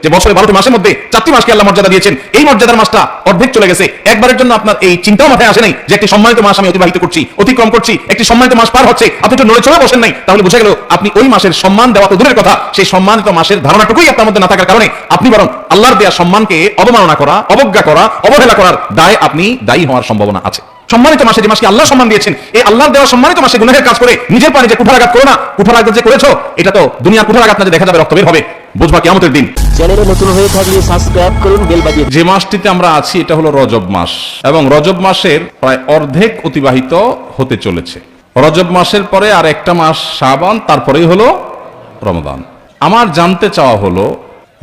যে বছরে 12টি মাসের মধ্যে 4টি মাসকে আল্লাহ মর্যাদা দিয়েছেন, এই মর্যাদার মাসটা অর্ধেক চলে গেছে, একবারের জন্য আপনার এই চিন্তাও মাথায় আসে নাই যে একটি সম্মানিত মাস আমি অতিবাহিত করছি, অতিক্রম করছি, একটি সম্মানিত মাস পার হচ্ছে, আপনি একটু নড়ে চড়ে বসেন নাই, তাহলে বোঝা গেল আপনি ওই মাসের সম্মান দেওয়া তো দূরের কথা, সেই সম্মানিত মাসের ধারণাটুকুই আপনার মধ্যে না থাকার কারণে আপনি বরং আল্লাহর দেয়া সম্মানকে অবমাননা করা, অবজ্ঞা করা, অবহেলা করার দায় আপনি দায়ী হওয়ার সম্ভাবনা আছে। সম্মানিত মাসে, যে মাসকে আল্লাহ সম্মান দিয়েছেন, এই আল্লাহর দেওয়া সম্মানিত মাসে গুনাহের কাজ করে নিজের পায়ে যে কুঠারাঘাত করো না, কুঠারাঘাত যে করেছো, এটা তো দুনিয়ার কুঠারাঘাত না যে দেখা যাবে রক্ত বের হবে, বুঝবা কিয়ামতের দিন। চ্যানেলে নতুন হয়ে থাকলে সাবস্ক্রাইব করুন, বেল বাজিয়ে। যে মাসটিতে আমরা আছি এটা হলো রজব মাস, এবং রজব মাসের প্রায় অর্ধেক অতিবাহিত হতে চলেছে। রজব মাসের পরে আর একটা মাস শাবান, তারপরেই হলো রমজান। আমার জানতে চাওয়া হলো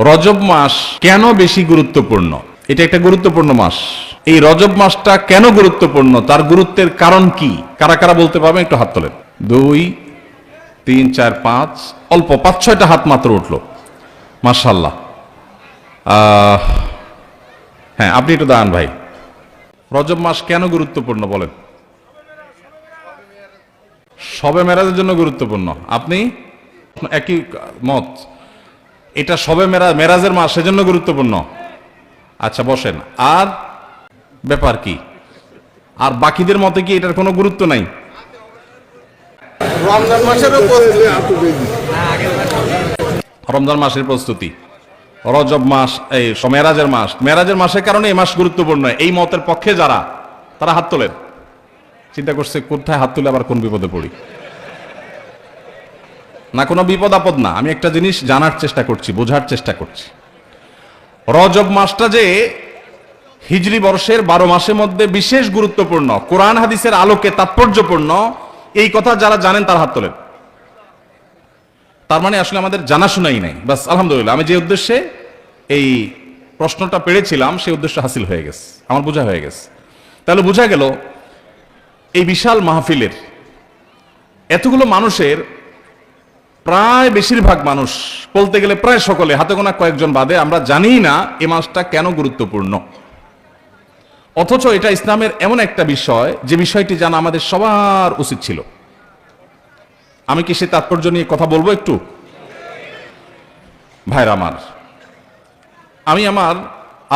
রজব মাস কেন বেশি গুরুত্বপূর্ণ? এটা একটা গুরুত্বপূর্ণ মাস। এই রজব মাসটা কেন গুরুত্বপূর্ণ, তার গুরুত্বের কারণ কি? কারা কারা বলতে পারবেন একটু হাত তোলেন। 2 3 4 5, অল্প 5-6টা হাত মাত্র উঠলো, মাশাআল্লাহ। হ্যাঁ, আপনি একটু দাঁড়ান ভাই। রজব মাস কেন গুরুত্বপূর্ণ বলেন? শবে মেরাজের জন্য গুরুত্বপূর্ণ। আপনি একই মত? এটা শবে মেরাজের মাস, সেজন্য গুরুত্বপূর্ণ। আচ্ছা বসেন। আর ব্যাপার কি? আর বাকিদের মতে কি এটার কোনো গুরুত্ব নাই? রমজান মাসের প্রস্তুতি, রজব মাস, এই মেরাজের মাস, মেরাজের মাসের কারণে এই মাস গুরুত্বপূর্ণ। এই মতের পক্ষে যারা, তারা হাত তোলেন। চিন্তা করছে কোথায় হাত তুলে আবার কোন বিপদে পড়ি। না, কোনো বিপদ আপদ না, আমি একটা জিনিস জানার চেষ্টা করছি, বোঝার চেষ্টা করছি। রজব মাসটা যে হিজরি বর্ষের 12 মাসের মধ্যে বিশেষ গুরুত্বপূর্ণ, কোরআন হাদিসের আলোকে তাৎপর্যপূর্ণ, এই কথা যারা জানেন তার হাত তোলেন। তার মানে আসলে আমাদের জানাশোনাই নাই। বাস আলহামদুলিল্লাহ, আমি যে উদ্দেশ্যে এই প্রশ্নটা পেড়েছিলাম সেই উদ্দেশ্য হাসিল হয়ে গেছে, আমার বোঝা হয়ে গেছে। তাহলে বোঝা গেল এই বিশাল মাহফিলের এতগুলো মানুষের প্রায় বেশিরভাগ মানুষ, বলতে গেলে প্রায় সকলে, হাতে গোনা কয়েকজন বাদে, আমরা জানি না এই মাসটা কেন গুরুত্বপূর্ণ। অথচ এটা ইসলামের এমন একটা বিষয় যে বিষয়টি জানা আমাদের সবার উচিত ছিল। আমি কি সে তাৎপর্য নিয়ে কথা বলবো একটু? ভাইরা আমার, আমি আমার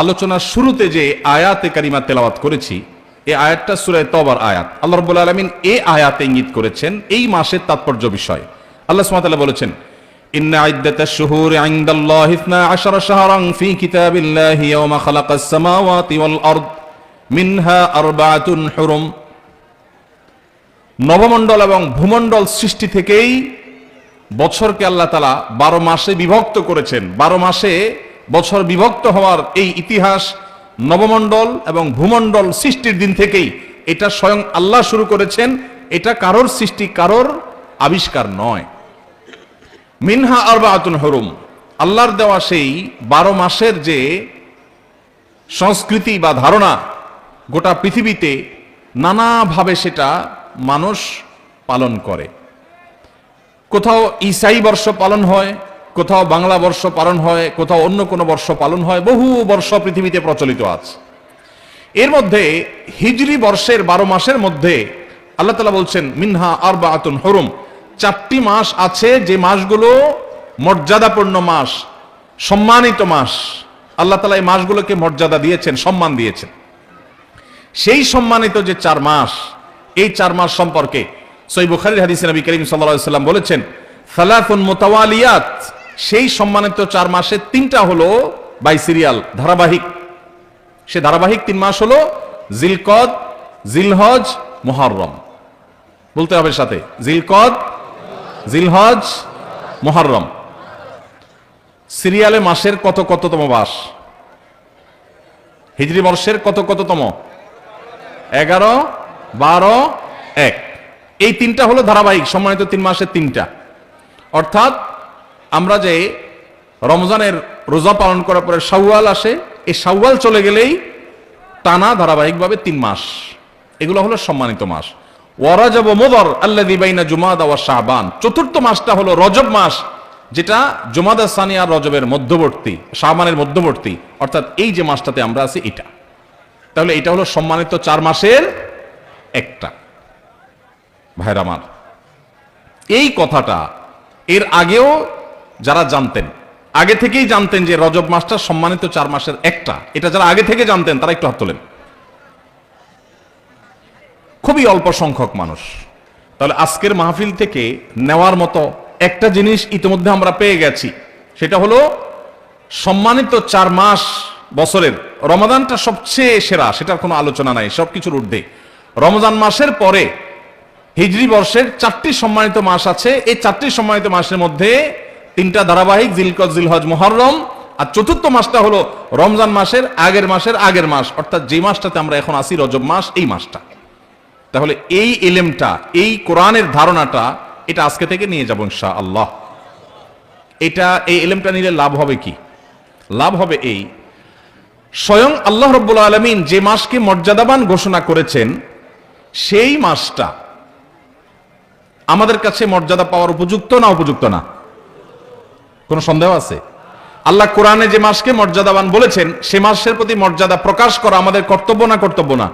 আলোচনার শুরুতে যে আয়াতে কারিমা তেলাওয়াত করেছি, এই আয়াতটা সূরা তওবার আয়াত। আল্লাহ রাব্বুল আলামিন এই আয়াতে ইঙ্গিত করেছেন এই মাসের তাৎপর্য বিষয়। আল্লাহ সুবহানাহু ওয়া তাআলা বলেছেন, ইন্না ইদ্দাতাশ শুহুরি ইনদাল্লাহি 12 শাহরান ফি কিতাবিল্লাহি ইয়াওমা খালাকাস সামাওয়াতি ওয়াল আরদ মিনহা আরবাআতুন হুরুম। নবমণ্ডল এবং ভূমণ্ডল সৃষ্টি থেকেই বছরকে আল্লাহ তাআলা 12 মাসে বিভক্ত করেছেন। 12 মাসে বছর বিভক্ত হওয়ার এই ইতিহাস নবমণ্ডল এবং ভূমণ্ডল সৃষ্টির দিন থেকেই এটা স্বয়ং আল্লাহ শুরু করেছেন। এটা কারোর সৃষ্টি, কারোর আবিষ্কার নয়। মিনহা আরবাআতুন হুরুম, আল্লাহর দেওয়া সেই 12 মাসের যে সংস্কৃতি বা ধারণা, গোটা পৃথিবীতে নানাভাবে সেটা মানুষ পালন করে। কোথাও ঈসাই বর্ষ পালন হয়, কোথাও বাংলা বর্ষ পালন হয়, কোথাও অন্য কোনো বর্ষ পালন হয়, বহু বর্ষ পৃথিবীতে প্রচলিত আছে। এর মধ্যে হিজরি বর্ষের 12 মাসের মধ্যে আল্লাহ তাআলা বলছেন মিনহা আরবাআতুন হুরুম, 4টি মাস আছে যে মাসগুলো মর্যাদাপূর্ণ মাস, সম্মানিত মাস। আল্লাহ তাআলা এই মাসগুলোকে মর্যাদা দিয়েছেন, সম্মান দিয়েছেন। সেই সম্মানিত যে 4 মাস, এই 4 মাস সম্পর্কে সহিহ বুখারীর হাদিসে নবী করিম সাল্লাল্লাহু আলাইহি ওয়াসাল্লাম বলেছেন, সালাতুন মুতাওয়ালিয়াত, সেই সম্মানিত 4 মাসে 3টা হলো বাই সিরিয়াল, ধারাবাহিক। সে ধারাবাহিক 3 মাস হলো জিলকদ, জিলহজ, মুহররম। বলতে হবে সাথে, জিলকদ, জিলহজ, মুহররম। সিরিয়ালে মাসের কততম মাস? হিজরি বর্ষের কততম? 11, 12, 1। এই 3টা হলো ধারাবাহিক সম্মানিত 3 মাসের 3টা। অর্থাৎ আমরা যে রমজানের রোজা পালন করার পরে শাওয়াল আসে, এই শাওয়াল চলে গেলেই টানা ধারাবাহিকভাবে 3 মাস, এগুলো হলো সম্মানিত মাস। ওয়া রাজব মুদর আল্লাযী বাইনা জুমাদা ওয়া শাবান, 4র্থ মাসটা হলো রজব মাস, যেটা জুমাদা সানি আর রজবের মধ্যবর্তী, শাবানের মধ্যবর্তী। অর্থাৎ এই যে মাসটাতে আমরা আছি এটা, তাহলে এটা হলো সম্মানিত 4 মাসের একটা। ভাইরা আমার, এই কথাটা এর আগেও যারা জানতেন, আগে থেকেই জানতেন যে রজব মাসটা সম্মানিত 4 মাসের একটা, এটা যারা আগে থেকে জানতেন তারা একটু হাত তোলেন। খুবই অল্প সংখ্যক মানুষ। তাহলে আজকের মাহফিল থেকে নেওয়ার মতো একটা জিনিস ইতিমধ্যে আমরা পেয়ে গেছি, সেটা হলো সম্মানিত 4 মাস বছরের রমাদানটা সবচেয়ে সেরা, সেটার কোনো আলোচনা নাই, সবকিছুর ঊর্ধ্বে। রমজান মাসের পরে হিজরি বর্ষের 4টি সম্মানিত মাস আছে। এই 4টি সম্মানিত মাসের মধ্যে 3টা ধারাবাহিক, জিলকদ, জিলহজ, মুহররম, আর চতুর্থ মাসটা হলো রমজান মাসের আগের মাস, অর্থাৎ যে মাসটাতে আমরা এখন আছি, রজব মাস, এই মাসটা। তাহলে এই ইলমটা, এই কোরআনের ধারণাটা, এটা আজকে থেকে নিয়ে যাব ইনশাআল্লাহ। এই ইলমটা নিলে লাভ হবে কি? লাভ হবে এই, স্বয়ং আল্লাহ রাব্বুল আলামিন যে মাসকে মর্যাদাবান ঘোষণা করেছেন, সেই মাসটা আমাদের কাছে মর্যাদা পাওয়ার উপযুক্ত না উপযুক্ত না? কোনো সন্দেহ আছে? আল্লাহ কোরআনে যে মাসকে মর্যাদাবান বলেছেন, সে মাসের প্রতি মর্যাদা প্রকাশ করা আমাদের কর্তব্য না কর্তব্য না?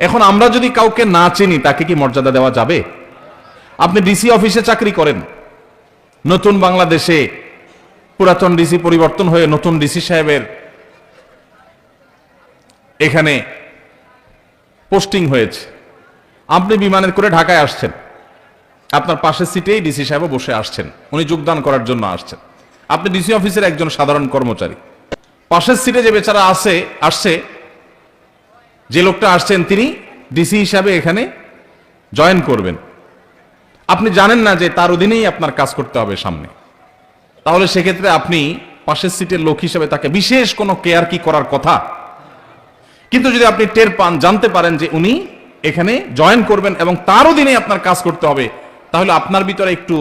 এখন আমরা যদি কাউকে না চিনি, তাকে কি মর্যাদা দেওয়া যাবে? আপনি ডিসি অফিসে চাকরি করেন, নতুন বাংলাদেশে পুরাতন ডিসি পরিবর্তন হয়ে নতুন ডিসি সাহেবের এখানে পোস্টিং হয়েছে, আপনি বিমানের করে ঢাকায় আসছেন, আপনার পাশের সিটেই ডিসি সাহেব বসে আসছেন, উনি যোগদান করার জন্য আসছেন। আপনি ডিসি অফিসের একজন সাধারণ কর্মচারী, পাশের সিটে যে বেচারা আসছে, যে লোকটা আসছেন, তিনি ডিসি হিসাবে এখানে জয়েন করবেন। আপনি জানেন না যে তার অধীনেই আপনার কাজ করতে হবে সামনে, তাহলে সেক্ষেত্রে আপনি পাশের সিটের লোক হিসেবে তাকে বিশেষ কোনো কেয়ার কি করার কথা? কিন্তু যদি আপনি টের পান, জানতে পারেন যে উনি এখানে জয়েন করবেন এবং তার অধীনে আপনার কাজ করতে হবে, তাহলে আপনার ভিতরে একটু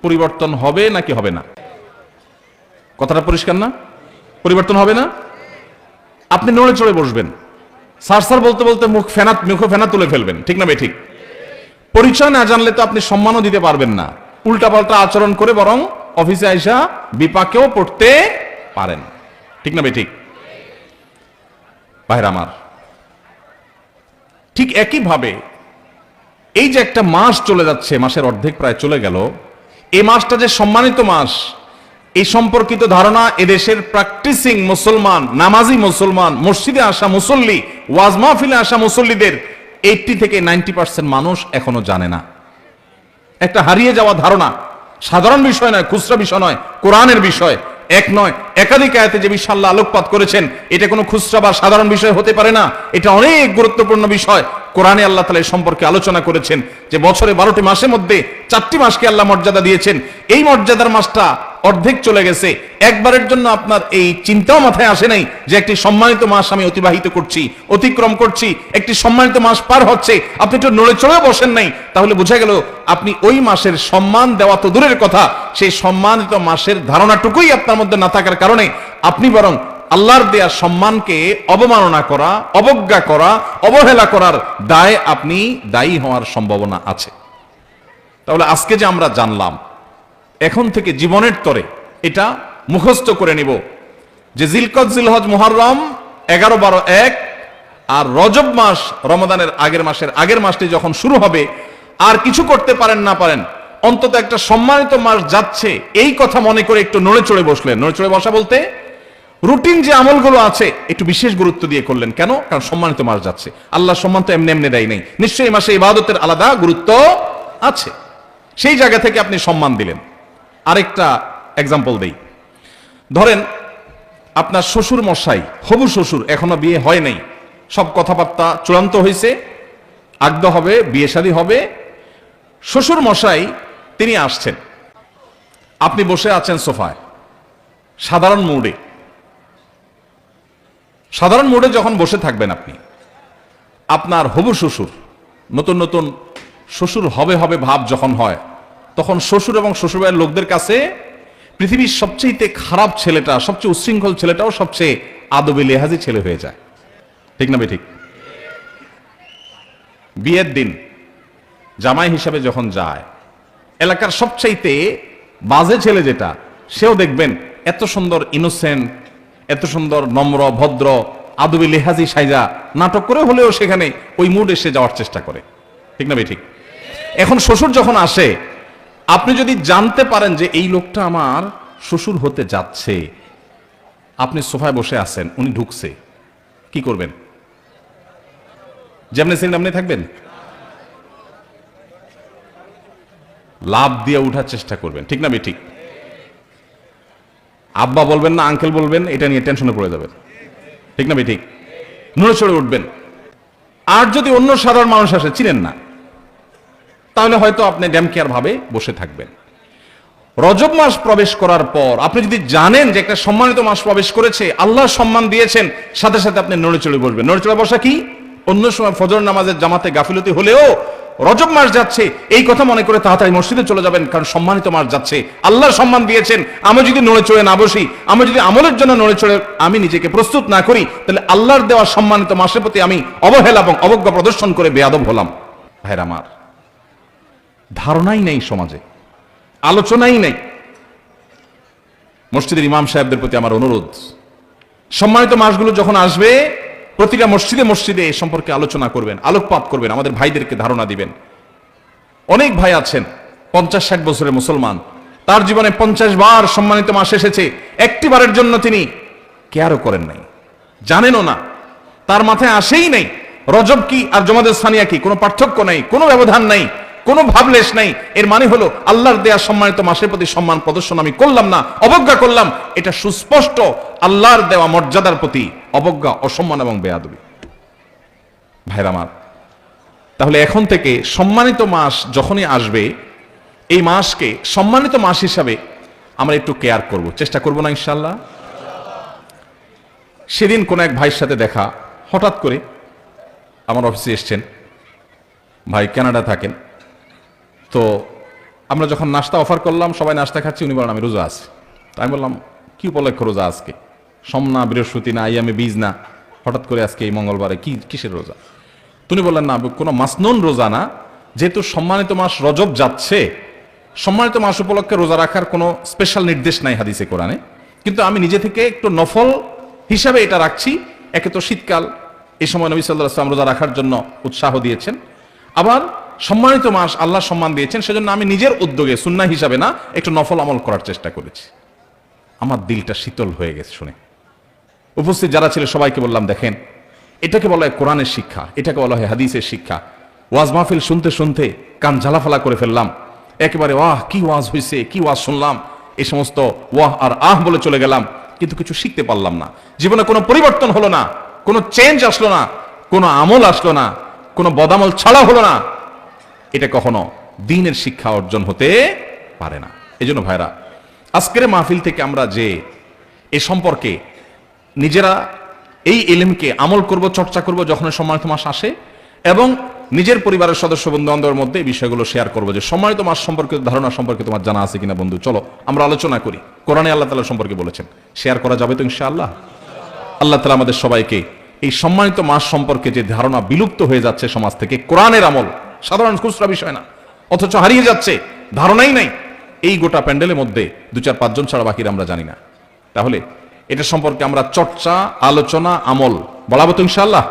পরিবর্তন হবে নাকি হবে না? কথাটা পরিষ্কার না? পরিবর্তন হবে না? আপনি নড়ে চড়ে বসবেন, স্যার বলতে বলতে মুখে ফেনা তুলে ফেলবেন, ঠিক না বে ঠিক? পরিচয় না জানলে তো আপনি সম্মানও দিতে পারবেন না, উল্টাপাল্টা আচরণ করে বরং অফিসে আইসা বিপাকেও পড়তে পারেন, ঠিক না বে ঠিক? ভাইরা আমার, ঠিক একইভাবে এই যে একটা মাস চলে যাচ্ছে, মাসের অর্ধেক প্রায় চলে গেল, এই মাসটা যে সম্মানিত মাস, এই সম্পর্কিত ধারণা এদেশের প্র্যাকটিসিং মুসলমান, নামাজি মুসলমান, মসজিদে আসা মুসল্লি, ওয়াজ মাহফিলে আসা মুসল্লিদের 80 থেকে 90% মানুষ এখনো জানে না। একটা হারিয়ে যাওয়া ধারণা, সাধারণ বিষয় নয়, খুচরা বিষয় নয়, কোরআনের বিষয়। এক নয়, একাধিক আয়াতে যে বিষয় আল্লাহ আলোকপাত করেছেন, এটা কোনো খুচরা বা সাধারণ বিষয় হতে পারে না, এটা অনেক গুরুত্বপূর্ণ বিষয়। কোরআনে আল্লাহ তাআলা এই সম্পর্কে আলোচনা করেছেন যে বছরে 12টি মাসের মধ্যে 4টি মাসকে আল্লাহ মর্যাদা দিয়েছেন। এই মর্যাদার মাসটা অর্ধেক চলে গেছে, একবারের জন্য আপনার এই চিন্তাও মাথায় আসে নাই যে একটি সম্মানিত মাস আমি অতিবাহিত করছি, অতিক্রম করছি, একটি সম্মানিত মাস পার হচ্ছে, আপনি একটু নড়ে চড়ে বসেন নাই, তাহলে বোঝা গেল আপনি ওই মাসের সম্মান দেওয়া তো দূরের কথা, সেই সম্মানিত মাসের ধারণাটুকুই আপনার মধ্যে না থাকার কারণে আপনি বরং আল্লাহর দেয়া সম্মানকে অবমাননা করা, অবজ্ঞা করা, অবহেলা করার দায়ে আপনি দায়ী হওয়ার সম্ভাবনা আছে। তাহলে আজকে যে আমরা জানলাম, এখন থেকে জীবনের তরে এটা মুখস্থ করে নিব যে জিলকদ, জিলহজ, মুহররম 11, 12, 1 আর রজব মাস, রমাদানের আগের মাসটি যখন শুরু হবে, আর কিছু করতে পারেন না পারেন, অন্তত একটা সম্মানিত মাস যাচ্ছে এই কথা মনে করে একটু নড়ে চড়ে বসলেন। নড়ে চড়ে বসা বলতে রুটিন যে আমলগুলো আছে একটু বিশেষ গুরুত্ব দিয়ে করলেন। কেন? কারণ সম্মানিত মাস যাচ্ছে, আল্লাহ সম্মান তো এমনি এমনি দেয় নাই, নিশ্চয়ই মাসে ইবাদতের আলাদা গুরুত্ব আছে, সেই জায়গা থেকে আপনি সম্মান দিলেন। আরেকটা এক্সাম্পল দেই, ধরেন আপনার শ্বশুর মশাই, হবু শ্বশুর, এখনো বিয়ে হয় নাই, সব কথাবার্তা চূড়ান্ত হয়েছে, আগদ হবে, বিয়ে শাদী হবে, শ্বশুর মশাই তিনি আসছেন, আপনি বসে আছেন সোফায় সাধারণ মুডে যখন বসে থাকবেন আপনি, আপনার হবু শ্বশুর, নতুন নতুন শ্বশুর হবে ভাব যখন হয়, তখন শ্বশুর এবং শ্বশুরবাড়ির লোকদের কাছে পৃথিবীর সবচেয়ে খারাপ ছেলেটা, সবচেয়ে উচ্ছৃঙ্খল ছেলেটাও সবচেয়ে আদবে লেহাজি ছেলে হয়ে যায়, ঠিক না ঠিক? বিয়ের দিন জামাই হিসাবে যখন যায়, এলাকার সবচাইতে বাজে ছেলে যেটা, সেও দেখবেন এত সুন্দর ইনোসেন্ট, এত সুন্দর নম্র ভদ্র আদবে লেহাজি সাইজা নাটক করে হলেও সেখানে ওই মুড এসে যাওয়ার চেষ্টা করে, ঠিক না ঠিক? এখন শ্বশুর যখন আসে, আপনি যদি জানতে পারেন যে এই লোকটা আমার শ্বশুর হতে যাচ্ছে, আপনি সোফায় বসে আছেন, উনি ঢুকছে, কি করবেন? যেমনি ছিলেন আপনি থাকবেন? লাভ দিয়ে উঠার চেষ্টা করবেন, ঠিক না ঠিক? আব্বা বলবেন না আঙ্কেল বলবেন, এটা নিয়ে টেনশনে পড়ে যাবেন, ঠিক না ঠিক? নড়ে চড়ে উঠবেন। আর যদি অন্য সাধারণ মানুষ আসে, চিনেন না, তাহলে হয়তো আপনি ড্যাম কেয়ার ভাবে বসে থাকবেন। রজব মাস প্রবেশ করার পর আপনি যদি জানেন যে একটা সম্মানিত মাস প্রবেশ করেছে, আল্লাহ সম্মান দিয়েছেন, সাথে সাথে আপনি নড়ে চড়ে বসবেন। নড়ে চড়ে বসা কি? অন্য সময় ফজর নামাজের জামাতে গাফিলতি হলেও রজব মাস যাচ্ছে এই কথা মনে করে তাড়াতাড়ি মসজিদে চলে যাবেন, কারণ সম্মানিত মাস যাচ্ছে, আল্লাহ সম্মান দিয়েছেন। আমি যদি নড়ে চড়ে না বসি, আমি যদি আমলের জন্য নড়ে চড়ে আমি নিজেকে প্রস্তুত না করি, তাহলে আল্লাহর দেওয়া সম্মানিত মাসের প্রতি আমি অবহেলা এবং অবজ্ঞা প্রদর্শন করে বেয়াদব হলাম। ভাইরা আমার, ধারণাই নেই সমাজে, আলোচনাই নেই। মসজিদের ইমাম সাহেবদের প্রতি আমার অনুরোধ, সম্মানিত মাসগুলো যখন আসবে প্রতিটা মসজিদে মসজিদে এ সম্পর্কে আলোচনা করবেন, আলোকপাত করবেন, আমাদের ভাইদেরকে ধারণা দিবেন। অনেক ভাই আছেন 50-60 বছরের মুসলমান, তার জীবনে 50 বার সম্মানিত মাস এসেছে, একটি বারের জন্য তিনি কেয়ারও করেন নাই, জানেনও না, তার মাথায় আসেই নাই রজব কি আর জমাদের সানিয়া কি, কোনো পার্থক্য নাই, কোনো ব্যবধান নাই, কোনো ভাবলেশ নাই। এর মানে হলো আল্লাহর দেয়া সম্মানিত মাসের প্রতি সম্মান প্রদর্শন আমি করলাম না, অবজ্ঞা করলাম। এটা সুস্পষ্ট আল্লাহর দেওয়া মর্যাদার প্রতি অবজ্ঞা, অসম্মান এবং বেয়াদবি। ভাইরা আমার, তাহলে এখন থেকে সম্মানিত মাস যখনই আসবে, এই মাসকে সম্মানিত মাস হিসাবে আমরা একটু কেয়ার করব, চেষ্টা করব না ইনশাআল্লাহ? সেদিন কোন এক ভাইয়ের সাথে দেখা, হঠাৎ করে আমার অফিসে এসছেন, ভাই কানাডা থাকেন। তো আমরা যখন নাস্তা অফার করলাম, সবাই নাস্তা খাচ্ছি, উনি বলেন আমি রোজা আছি। তাই আমি বললাম কি উপলক্ষ রোজা আজকে? সোম না, বৃহস্পতি না, আইয়ামে বীজ না, হঠাৎ করে আজকে এই মঙ্গলবারে কি কিসের রোজা? তুমি বললেন না, কোনো মাসনুন রোজা না, যেহেতু সম্মানিত মাস রজব যাচ্ছে, সম্মানিত মাস উপলক্ষে রোজা রাখার কোনো স্পেশাল নির্দেশ নাই হাদিসে কোরআনে, কিন্তু আমি নিজে থেকে একটু নফল হিসাবে এটা রাখছি। একে তো শীতকাল, এই সময় নবী সাল্লাল্লাহু আলাইহি ওয়াসাল্লাম রোজা রাখার জন্য উৎসাহ দিয়েছেন, আবার সম্মানিত মাস আল্লাহ সম্মান দিয়েছেন, সেজন্য আমি নিজের উদ্যোগে সুন্নাহ হিসাবে না, একটু নফল আমল করার চেষ্টা করেছি। আমার দিলটা শীতল হয়ে গেছে শুনে। উপস্থিত যারা ছিল সবাইকে বললাম, দেখেন, এটাকে বলা হয় কোরআনের শিক্ষা, এটাকে বলা হয় হাদিসের শিক্ষা। ওয়াজ মাহফিল শুনতে শুনতে কান ঝালাফালা করে ফেললাম, একেবারে ওয়াহ কি ওয়াজ হয়েছে, কি ওয়াজ শুনলাম, এই সমস্ত ওয়াহ আর আহ বলে চলে গেলাম, কিন্তু কিছু শিখতে পারলাম না। জীবনে কোনো পরিবর্তন হলো না, কোনো চেঞ্জ আসলো না, কোনো আমল আসলো না, কোনো বদামল ছাড়া হলো না। এটা কখনো দ্বীনের শিক্ষা অর্জন হতে পারে না। এজন্য ভাইরা, আজকের মাহফিল থেকে আমরা যে এ সম্পর্কে নিজেরা এই ইলমকে আমল করব, চর্চা করব যখন সম্মানিত মাস আসে, এবং নিজের পরিবারের সদস্য বন্ধু বান্ধবের মধ্যে এই বিষয়গুলো শেয়ার করবো যে সম্মানিত মাস সম্পর্কে ধারণা সম্পর্কে তোমার জানা আছে কিনা বন্ধু, চলো আমরা আলোচনা করি। কোরআনে আল্লাহ তাআলা সম্পর্কে বলেছেন, শেয়ার করা যাবে তো ইনশাআল্লাহ? আল্লাহ তাআলা আমাদের সবাইকে এই সম্মানিত মাস সম্পর্কে যে ধারণা বিলুপ্ত হয়ে যাচ্ছে সমাজ থেকে, কোরআনের আমল সাধারণ খুচরা বিষয় না, অথচ হারিয়ে যাচ্ছে, ধারণাই নাই, এই গোটা প্যান্ডেলের মধ্যে 2-4-5 জন ছাড়া বাকিরা আমরা জানি না। তাহলে এটা সম্পর্কে আমরা চর্চা, আলোচনা, আমল বলাবো তো ইনশাআল্লাহ?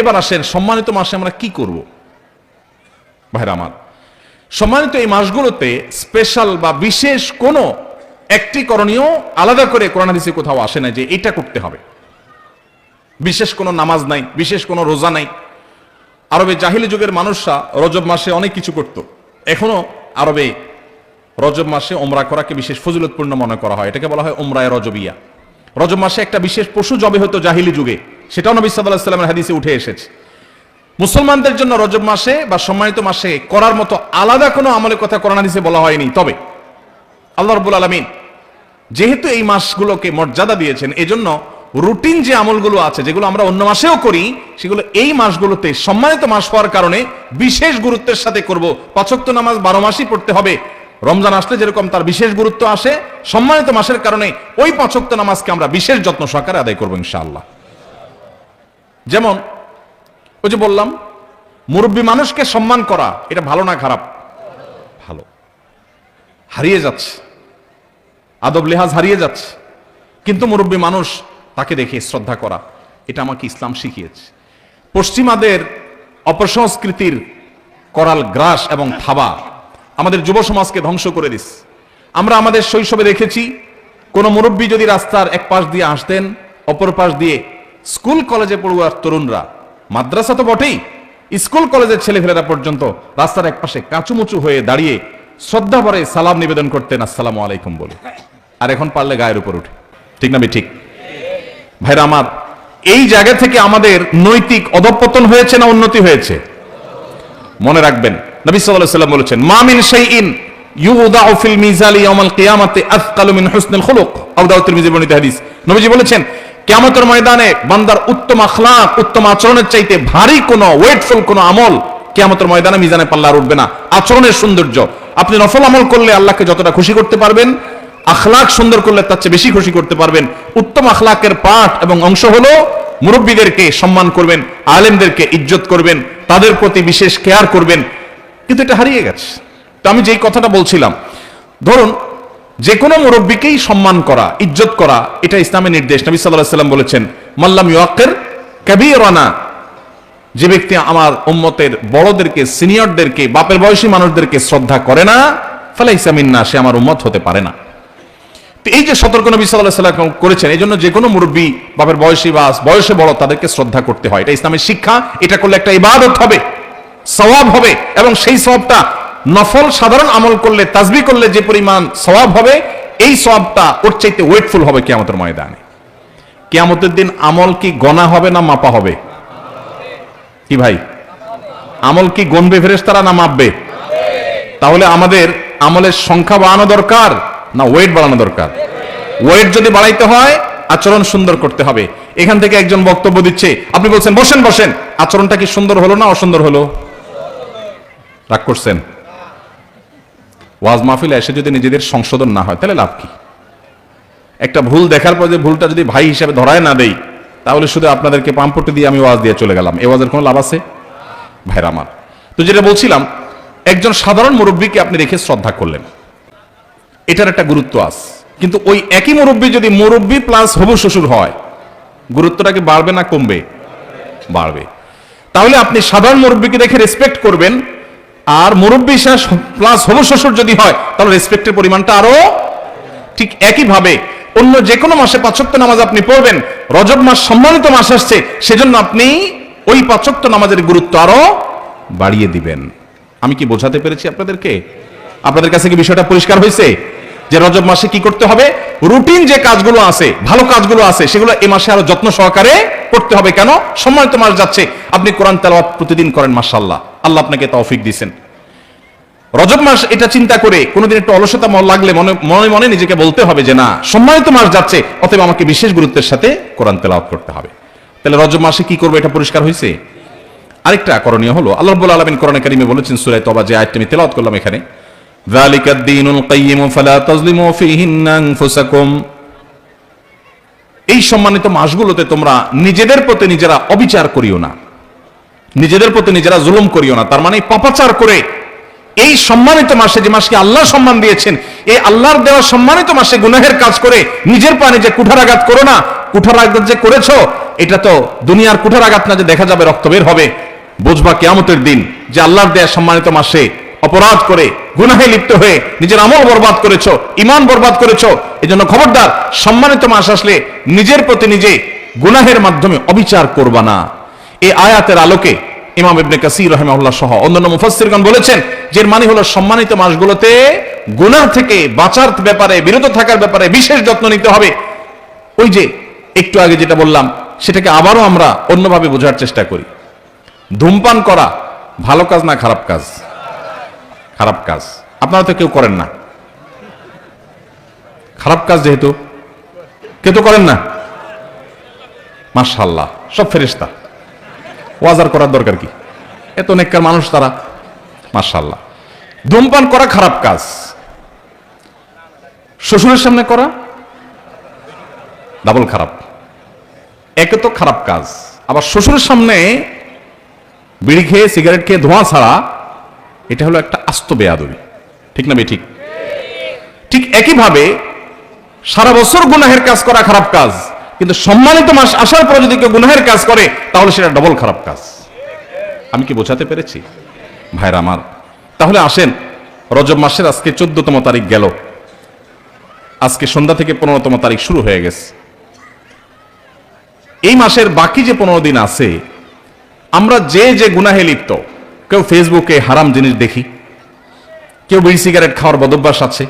এবার আসেন সম্মানিত মাসে আমরা কি করব। ভাইরা আমার, সম্মানিত এই মাসগুলোতে স্পেশাল বা বিশেষ কোনো একটি করণীয় আলাদা করে কোরআন হাদিসে কোথাও আসে না যে এটা করতে হবে। বিশেষ কোনো নামাজ নাই, বিশেষ কোনো রোজা নাই। আরবে জাহিলি যুগের মানুষরা রজব মাসে অনেক কিছু করত। এখনো আরবে রজব মাসে ওমরা করাকে বিশেষ ফজিলতপূর্ণ মনে করা হয়, এটাকে বলা হয় ওমরায়ে রজবিয়া। রজব মাসে একটা বিশেষ পশু জবে হতো জাহিলি যুগে, সেটাও নবী সাল্লাল্লাহু আলাইহি ওয়াসাল্লামের হাদিসে উঠে এসেছে। মুসলমানদের জন্য রজব মাসে বা সম্মানিত মাসে করার মতো আলাদা কোনো আমলের কথা কোরআন হাদিসে বলা হয়নি। তবে আল্লাহ রাব্বুল আলামিন যেহেতু এই মাসগুলোকে মর্যাদা দিয়েছেন, এজন্য রুটিন যে আমলগুলো আছে যেগুলো আমরা অন্য মাসেও করি, সেগুলো এই মাসগুলোতে সম্মানিত মাস হওয়ার কারণে বিশেষ গুরুত্বের সাথে করব। 5 ওয়াক্ত নামাজ 12 মাসই পড়তে হবে। রমজান আসলে যেরকম তার বিশেষ গুরুত্ব আসে, সম্মানিত মাসের কারণে ওই 5 ওয়াক্ত নামাজকে আমরা বিশেষ যত্ন সহকারে আদায় করবো ইনশাআল্লাহ। যেমন ওই যে বললাম, মুরব্বী মানুষকে সম্মান করা, এটা ভালো না খারাপ? ভালো। হারিয়ে যাচ্ছে, আদব লেহাজ হারিয়ে যাচ্ছে, কিন্তু মুরব্বী মানুষ তাকে দেখে শ্রদ্ধা করা, এটা আমাকে ইসলাম শিখিয়েছে। পশ্চিমাদের অপসংস্কৃতির করাল গ্রাস এবং থাবা আমাদের যুব সমাজকে ধ্বংস করে দিচ্ছে। আমরা আমাদের শৈশবে দেখেছি কোন মুরব্বী যদি রাস্তার এক পাশ দিয়ে আসতেন, অপর পাশ দিয়ে স্কুল কলেজে পড়ুয়া তরুণরা, মাদ্রাসা তো বটেই, স্কুল কলেজের ছেলেফেলেরা পর্যন্ত রাস্তার এক পাশে কাঁচুমুচু হয়ে দাঁড়িয়ে শ্রদ্ধা ভরে সালাম নিবেদন করতেন আসসালামু আলাইকুম বলে। আর এখন পারলে গায়ের উপর উঠে। ঠিক না ঠিক? ভাইরা আমার, এই জায়গা থেকে আমাদের নৈতিক অধঃপতন হয়েছে না উন্নতি হয়েছে? মনে রাখবেন, নবী সাল্লাল্লাহু আলাইহি ওয়াসাল্লাম বলেছেন, মা মিন শাইইন ইউদাউ ফিল মিজালি ইয়াউমাল কিয়ামাতি আথকালু মিন হুসনিল খুলুক। আবু দাউদ তিরমিজি বর্ণিত হাদিস। নবীজি বলেছেন, কিয়ামতের ময়দানে বান্দার উত্তম আখলাক, উত্তম আচরণের চাইতে ভারী কোনো ওয়েটফুল কোনো আমল কিয়ামতের ময়দানে মিজানে পাল্লা উঠবে না। আচরণের সৌন্দর্য, আপনি নফল আমল করলে আল্লাহকে যতটা খুশি করতে পারবেন, আখলাক সুন্দর করলে তার চেয়ে বেশি খুশি করতে পারবেন। উত্তম আখলাকের পাঠ এবং অংশ হলো মুরব্বীদেরকে সম্মান করবেন, আলেমদেরকে ইজ্জত করবেন, তাদের প্রতি বিশেষ কেয়ার করবেন। কিন্তু এটা হারিয়ে গেছে। তো আমি যেই কথাটা বলছিলাম, ধরুন যে কোনো মুরব্বীকেই সম্মান করা, ইজ্জত করা, এটা ইসলামের নির্দেশ। নবী সাল্লাল্লাহু আলাইহি ওয়াসাল্লাম বলেছেন, মাল্লাম ইউআক্কির কাবীরানা, যে ব্যক্তি আমার উম্মতের বড়দেরকে, সিনিয়রদেরকে, বাপের বয়সী মানুষদেরকে শ্রদ্ধা করে না, ফালাইসা মিন্না, সে আমার উম্মত হতে পারে না। তো এই যে সতর্ক নবী সাল্লাল্লাহু আলাইহি ওয়াসাল্লাম করেছেন, এই জন্য যে কোনো মুরব্বী, বাপের বয়সী বা বয়সে বড়, তাদেরকে শ্রদ্ধা করতে হয়। এটা ইসলামের শিক্ষা। এটা করলে একটা ইবাদত হবে, সওয়াব হবে, এবং সেই সওয়াবটা নফল সাধারণ আমল করলে, তাসবিহ করলে যে পরিমাণ সওয়াব হবে, এই সওয়াবটা ওর চাইতে ওয়েটফুল হবে কিয়ামতের ময়দানে। কিয়ামতের দিন আমল কি গণা হবে না মাপা হবে? কি ভাই, আমল কি গণবে ফেরেশতারা না মাপবে? তাহলে আমাদের আমলের সংখ্যা বাড়ানো দরকার না ওয়েট বাড়ানো দরকার? ওয়েট যদি বাড়াইতে হয়, আচরণ সুন্দর করতে হবে। এখান থেকে একজন বক্তব্য দিচ্ছে, আপনি বলছেন বসেন বসেন, আচরণটা কি সুন্দর হলো না অসুন্দর হলো? রাগ করছেন? ওয়াজ মাহফিলে এসে যদি নিজেদের সংশোধন না হয়, তাহলে লাভ কি? একটা ভুল দেখার পর যে ভুলটা যদি ভাই হিসেবে ধরায় না দেই, তাহলে শুধু আপনাদেরকে পাম্পটি দিয়ে আমি ওয়াজ দিয়ে চলে গেলাম। এই ওয়াজের কোনো লাভ আছে? ভাইরা আমার, তো যেটা বলছিলাম, একজন সাধারণ মুরব্বীকে আপনি রেখে শ্রদ্ধা করলেন, এটার একটা গুরুত্ব আছে। কিন্তু ওই একই মুরব্বী যদি মুরব্বী প্লাস হবু শ্বশুর হয়, গুরুত্বটা কি বাড়বে না কমবে? বাড়বে। তাহলে আপনি সাধারণ মুরব্বীকে দেখে রেসপেক্ট করবেন, আর মুরব্বী প্লাস হবু শ্বশুর যদি হয়, তাহলে রেসপেক্টের পরিমাণটা আরো। ঠিক একইভাবে অন্য যে কোনো মাসে 5 ওয়াক্ত নামাজ আপনি পড়বেন, রজব মাস সম্মানিত মাস আসছে, সেজন্য আপনি ওই 5 ওয়াক্ত নামাজের গুরুত্ব আরো বাড়িয়ে দিবেন। আমি কি বোঝাতে পেরেছি আপনাদেরকে? আপনাদের কাছে কি বিষয়টা পরিষ্কার হয়েছে যে রজব মাসে কি করতে হবে? রুটিন যে কাজগুলো আছে, ভালো কাজগুলো আছে, সেগুলো এই মাসে আরো যত্ন সহকারে করতে হবে। কেন? সম্মানিত মাস যাচ্ছে, আপনি কোরআন তেলাওয়াত প্রতিদিন করেন, মাশাআল্লাহ, আল্লাহ আপনাকে তৌফিক দিয়েছেন। রজব মাস এটা চিন্তা করে কোনোদিন একটু অলসতা লাগলে মনে মনে নিজেকে বলতে হবে যে না, সম্মানিত মাস যাচ্ছে, অতএব আমাকে বিশেষ গুরুত্বের সাথে কোরআন তেলাওয়াত করতে হবে। তাহলে রজব মাসে কি করবে, এটা পরিষ্কার হয়েছে। আরেকটা করণীয় হলো, আল্লাহ রাব্বুল আলামিন কোরআনে কারীমে বলেছেন সূরা তওবা, যে আয়াতটি আমি তেলাওয়াত করলাম এখানে, যালিকাদ দীনুল কাইয়্যিম ফালা তাজলিমু ফীহিন্না আনফুসাকুম, এই সম্মানিত মাসগুলোতে তোমরা নিজেদের প্রতি নিজেরা অবিচার করিও না, নিজেদের প্রতি নিজেরা জুলুম করিও না। তার মানে পাপাচার করে এই সম্মানিত মাসে, যে মাসকে আল্লাহ সম্মান দিয়েছেন, এই আল্লাহর দেওয়া সম্মানিত মাসে গুনাহের কাজ করে নিজের পানে যে কুঠারাঘাত করো না। কুঠারাঘাত যে করেছো, এটা তো দুনিয়ার কুঠারাঘাত না যে দেখা যাবে রক্ত বের হবে, বুঝবা কিয়ামতের দিন যে আল্লাহর দেয়া সম্মানিত মাসে অপরাধ করে, গুনাহে লিপ্ত হয়ে নিজের আমল বরবাদ করেছো, ঈমান বরবাদ করেছো। এজন্য খবরদার, সম্মানিত মাস আসলে নিজের প্রতি নিজে গুনাহের মাধ্যমে অবিচার করবা না। এই আয়াতের আলোকে ইমাম ইবনে কাসির রাহিমাহুল্লাহ সহ অন্যান্য মুফাসসিরগণ বলেছেন যে এর মানে হলো সম্মানিত মাসগুলোতে গুনাহ থেকে বাঁচার ব্যাপারে, বিরত থাকার ব্যাপারে বিশেষ যত্ন নিতে হবে। ওই যে একটু আগে যেটা বললাম, সেটাকে আবারও আমরা অন্যভাবে বোঝার চেষ্টা করি। ধূমপান করা ভালো কাজ না খারাপ কাজ? খারাপ কাজ। আপনারা তো কেউ করেন না, খারাপ কাজ যেহেতু কেউ তো করেন না। মাশাআল্লাহ, সব ফেরেশতা, ওয়াজার করার দরকার কি? এত নেককার মানুষ তারা, মাশাআল্লাহ। ধূমপান করা খারাপ কাজ, শ্বশুরের সামনে করা ডাবল খারাপ। একে তো খারাপ কাজ, আবার শ্বশুরের সামনে বিড়ি খেয়ে, সিগারেট খেয়ে ধোঁয়া ছাড়া, এটা হলো একটা আস্ত বেয়াদবি। ঠিক না ঠিক? ঠিক একইভাবে সারা বছর গুনাহের কাজ করা খারাপ কাজ, কিন্তু সম্মানিত মাস আসার পর যদি কেউ গুনাহের কাজ করে, তাহলে সেটা ডবল খারাপ কাজ। আমি কি বোঝাতে পেরেছি ভাইরা আমার? তাহলে আসেন, রজব মাসের আজকে 14তম তারিখ গেল। আজকে সন্ধ্যা থেকে 15তম তারিখ শুরু হয়ে গেছে। এই মাসের বাকি যে 15 দিন আছে, আমরা যে যে গুনাহে লিপ্ত, কেউ ফেসবুকে হারাম জিনিস দেখি, কেউ বিড়ি সিগারেট খাওয়ার বদভ্যাস আছে,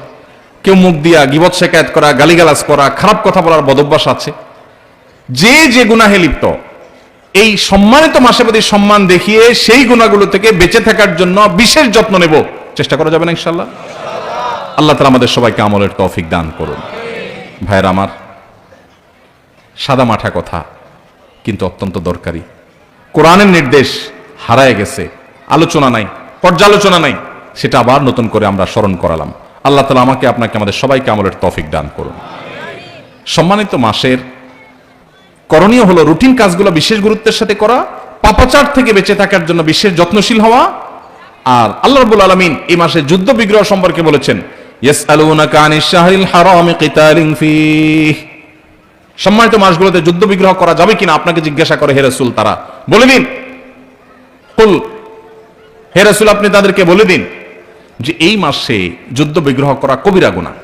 কেউ মুখ দিয়া গীবত শেকায়েত করা, গালিগালাজ করা, খারাপ কথা বলার বদভ্যাস আছে। যে যে গুনাহে লিপ্ত, এই সম্মানিত মাসের প্রতি সম্মান দেখিয়ে সেই গুনাহগুলো থেকে বেঁচে থাকার জন্য বিশেষ যত্ন নেব, চেষ্টা করা যাবে না ইনশাআল্লাহ? আল্লাহ তাআলা আমাদের সবাইকে আমলের তৌফিক দান করুন। ভাইয়েরা আমার, সাদা মাঠা কথা কিন্তু অত্যন্ত দরকারি। কোরআনের নির্দেশ হারায় গেছে, আলোচনা নাই, পর্যালোচনা নাই, সেটা আবার নতুন করে আমরা স্মরণ করালাম। আল্লাহ তাআলা আমাকে আপনাকে আমাদের সবাইকে আমলের তৌফিক দান করুন। সম্মানিত মাসের করণীয় হলো রুটিন কাজগুলো বিশেষ গুরুত্বের সাথে করা, পাপাচার থেকে বেঁচে থাকার জন্য বিশেষ যত্নশীল হওয়া। আর আল্লাহ রাব্বুল আলামিন এই মাসে যুদ্ধ বিগ্রহ সম্পর্কে বলেছেন, ইয়াসআলুনাকা আনিশ শাহরিল হারামি কিতালিন ফীহ। সম্মানিত মাসগুলোতে যুদ্ধ বিগ্রহ করা যাবে কিনা আপনাকে জিজ্ঞাসা করে হে রাসূল, তারা বলে দিন, কুল, হে রাসূল আপনি তাদেরকে বলে দিন যে এই মাসে যুদ্ধ বিগ্রহ করা কবিরা গুনাহ।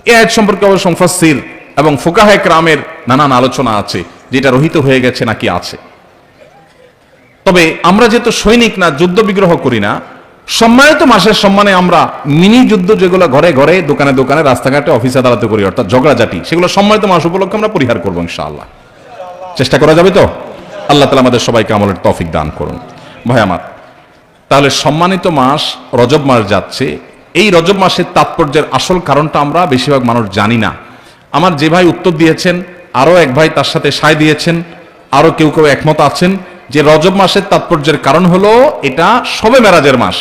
এই আয়াত সম্পর্কে অবশ্য মুফাসসির এবং ফুকাহায়ে কেরামের নানান আলোচনা আছে, যেটা রহিত হয়ে গেছে নাকি আছে। তবে আমরা যেহেতু সৈনিক না, যুদ্ধ বিগ্রহ করি না, সম্মানিত মাসের সম্মানে আমরা মিনি যুদ্ধ যেগুলো ঘরে ঘরে, দোকানে দোকানে, রাস্তাঘাটে, অফিস আদালতে করি, অর্থাৎ ঝগড়াঝাটি, সেগুলো সম্মানিত মাস উপলক্ষে আমরা পরিহার করবো ইনশাআল্লাহ। চেষ্টা করা যাবে তো? আল্লাহ তাআলা আমাদের সবাইকে আমলের তৌফিক দান করুন। ভাই আমার, তাহলে সম্মানিত মাস রজব মাস যাচ্ছে। এই রজব মাসের তাৎপর্যের আসল কারণটা আমরা বেশিরভাগ মানুষ জানি না। আমার যে ভাই উত্তর দিয়েছেন, আরো এক ভাই তার সাথে সায় দিয়েছেন, আরো কেউ কেউ একমত আছেন যে রজব মাসের তাৎপর্যের কারণ হলো এটা শবে মেরাজের মাস।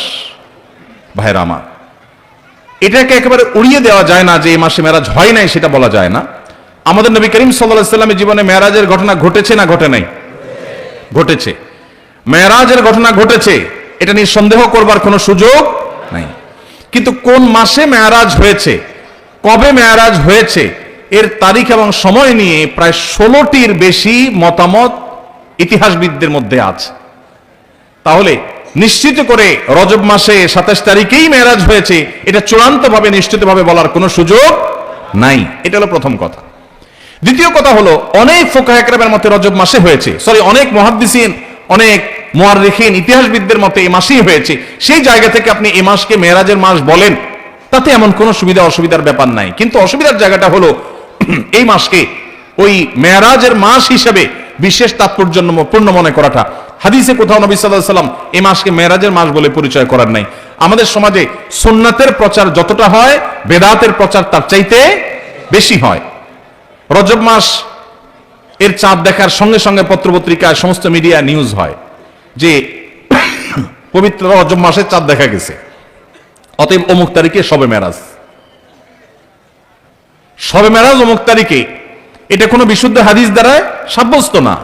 ভাইরা আমার, এটাকে একেবারে উড়িয়ে দেওয়া যায় না যে এই মাসে মেরাজ হয় নাই, সেটা বলা যায় না। আমাদের নবী করিম সাল্লাল্লাহু আলাইহি ওয়াসাল্লামের জীবনে মেরাজের ঘটনা ঘটেছে না ঘটে নাই? ঘটেছে। মেরাজের ঘটনা ঘটেছে, এটা নিয়ে সন্দেহ করবার কোনো সুযোগ নাই। কিন্তু কোন মাসে মেরাজ হয়েছে, কবে মেরাজ হয়েছে, এর তারিখ এবং সময় নিয়ে প্রায় 16টির বেশি মতামত ইতিহাসবিদদের মধ্যে আছে। তাহলে নিশ্চিত করে রজব মাসে 27 তারিখেই মেরাজ হয়েছে, এটা চূড়ান্তভাবে নিশ্চিতভাবে বলার কোনো সুযোগ নাই। এটা হলো প্রথম কথা। দ্বিতীয় কথা হলো, অনেক ফুকাহায়ে কেরামের মতে রজব মাসে হয়েছে, অনেক মুহাদ্দিসিন, অনেক মুআররিখিন, ইতিহাসবিদদের মতে এই মাসেই হয়েছে। সেই জায়গা থেকে আপনি এই মাসকে মেরাজের মাস বলেন, তাতে এমন কোনো সুবিধা অসুবিধার ব্যাপার নাই। কিন্তু অসুবিধার জায়গাটা হলো এই মাসকে ওই মেরাজের মাস হিসেবে বিশেষ তাৎপর্যপূর্ণ মনে করাটা। হাদিসে কোথাও নবী সাল্লাল্লাহু আলাইহি ওয়াসাল্লাম এই মাসকে মেরাজের মাস বলে পরিচয় করার নাই। আমাদের সমাজে সুন্নাতের প্রচার যতটা হয়, বেদাতের প্রচার তার চাইতে বেশি হয়। রজব মাস এর চাঁদ দেখার সঙ্গে সঙ্গে পত্রপত্রিকায়, সমস্ত মিডিয়া নিউজ হয় যে পবিত্র রজব মাসে চাঁদ দেখা গেছে, অতএব অমুক তারিখে শবে মেরাজ। শবে মেরাজ অমুক তারিখে, এটা কোনো বিশুদ্ধ হাদিস দ্বারা সাব্যস্ত না।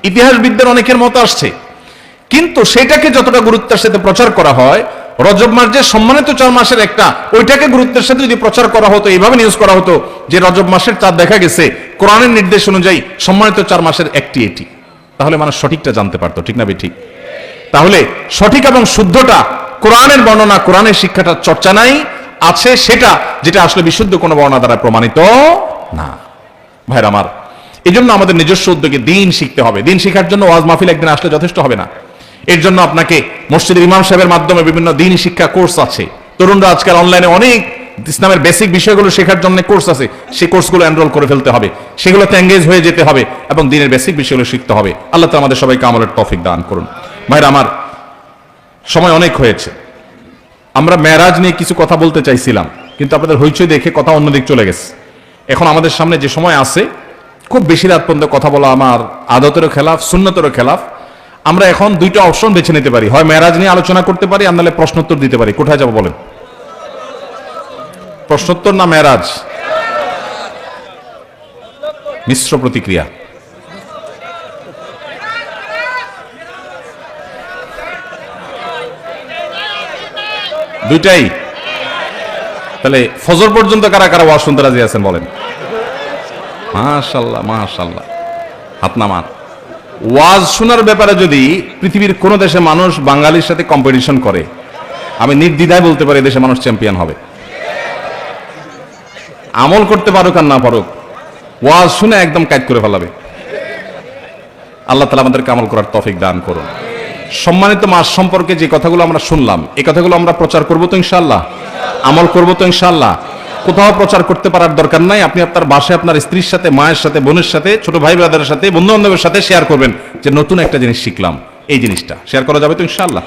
ইতিহাসবিদদের অনেকের মত আসছে, কিন্তু সেটাকে যতটা গুরুত্বের সাথে প্রচার করা হয়, রজব মাস যে সম্মানিত 4 মাসের একটা, ওইটাকে গুরুত্বের সাথে যদি প্রচার করা হতো, এইভাবে নিউজ করা হতো যে রজব মাসের চাঁদ দেখা গেছে, কোরআনের নির্দেশ অনুযায়ী সম্মানিত 4 মাসের একটি এটি, তাহলে মানুষ সঠিকটা জানতে পারতো। ঠিক না ঠিক? তাহলে সঠিক এবং শুদ্ধটা, কোরআনের বর্ণনা, কোরআনের শিক্ষাটা চর্চা নাই, আছে সেটা যেটা আসলে বিশুদ্ধ কোনো বর্ণনা দ্বারা প্রমাণিত না। ভাইরা আমার, এই জন্য আমাদের নিজস্ব উদ্যোগে দিন শিখতে হবে। দিন শেখার জন্য ওয়াজ মাহফিল একদিন আসলে যথেষ্ট হবে না। এর জন্য আপনাকে মসজিদের ইমাম সাহেবের মাধ্যমে বিভিন্ন দিন শিক্ষা কোর্স আছে। তরুণরা আজকাল অনলাইনে অনেক ইসলামের বেসিক বিষয়গুলো শেখার জন্য কোর্স আছে, সেই কোর্সগুলো এনরোল করে ফেলতে হবে, সেগুলোতে এঙ্গেজ হয়ে যেতে হবে এবং দিনের বেসিক বিষয়গুলো শিখতে হবে। আল্লাহ তাআলা আমাদের সবাইকে আমলের তৌফিক দান করুন। ভাইরা আমার, সময় অনেক হয়েছে। আমরা মেরাজ নিয়ে কিছু কথা বলতে চাইছিলাম, কিন্তু আপনাদের হইচই দেখে কথা অন্যদিক চলে গেছে। এখন আমাদের সামনে যে সময় আছে, খুব বেশি রাত পর্যন্ত কথা বলা আমার আদতেরও খেলাফ, সুন্নতেরও খেলাফ। আমরা এখন 2টা অপশন বেছে নিতে পারি, হয় মেরাজ নিয়ে আলোচনা করতে পারি, আর নাহলে প্রশ্নোত্তর দিতে পারি। কোথায় যাব বলেন? প্রশ্নোত্তর না মেরাজ? মিশ্র প্রতিক্রিয়া। দুইটাই? তাহলে ফজর পর্যন্ত কারা কারা ওয়াজ শুনতে রাজি আছেন বলেন? মাশাআল্লাহ, মাশাআল্লাহ, হাত নামান। ওয়াজ শোনার ব্যাপারে যদি পৃথিবীর কোন দেশে মানুষ বাঙালির সাথে কম্পিটিশন করে, আমি নির্দ্বিধায় বলতে পারি দেশে মানুষ চ্যাম্পিয়ন হবে। আমল করতে পারুক আর না পারুক, ওয়াজ শুনে একদম কাজ করে ফেলাবে। আল্লাহ তাআলা আমাদেরকে আমল করার তৌফিক দান করুন। সম্মানিত মাস সম্পর্কে যে কথাগুলো আমরা শুনলাম, এই কথাগুলো আমরা প্রচার করব তো ইনশাআল্লাহ, আমল করব তো ইনশাআল্লাহ। কোথাও প্রচার করতে পারার দরকার নাই, আপনি আপনার বাসায় আপনার স্ত্রীর সাথে, মায়ের সাথে, বোনের সাথে, ছোট ভাই ব্রাদারের সাথে, বন্ধু বান্ধবের সাথে শেয়ার করবেন যে নতুন একটা জিনিস শিখলাম, এই জিনিসটা শেয়ার করা যাবে তো ইনশাআল্লাহ।